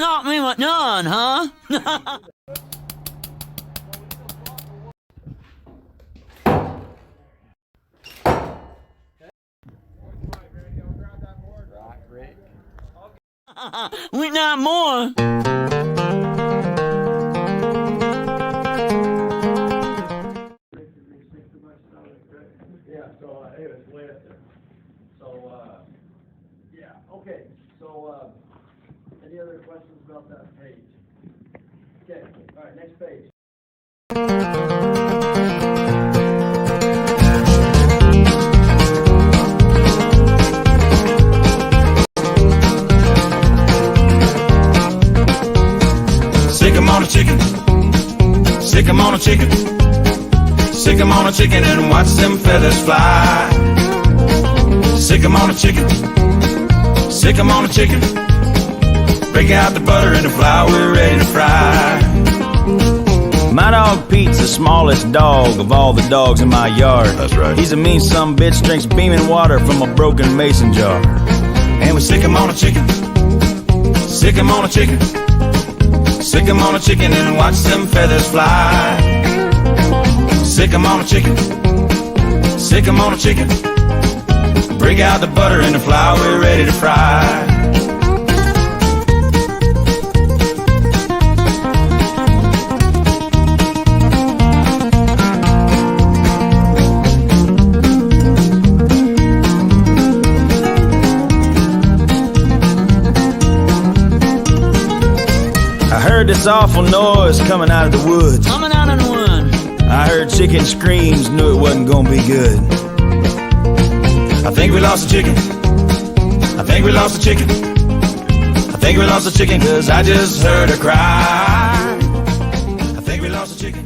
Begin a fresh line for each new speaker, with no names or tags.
thought we were done, huh? We got more.
Yeah, so anyways, way up there. So, yeah, okay. So, any other questions about that page? Okay, all right, next page.
Sick 'em on a chicken, sick 'em on a chicken, sick 'em on a chicken and watch them feathers fly. Sick 'em on a chicken, sick 'em on a chicken, break out the butter and the flour, we're ready to fry.
My dog Pete's the smallest dog of all the dogs in my yard.
That's right.
He's a mean some bitch, drinks beaming water from a broken mason jar.
And we sick 'em on a chicken, sick 'em on a chicken, sick 'em on a chicken and watch them feathers fly. Sick 'em on a chicken, sick 'em on a chicken, break out the butter and the flour, we're ready to fry.
I heard this awful noise coming out of the woods.
Coming out of the wood.
I heard chicken screams, knew it wasn't gonna be good.
I think we lost the chicken, I think we lost the chicken, I think we lost the chicken 'cause I just heard her cry. I think we lost the chicken.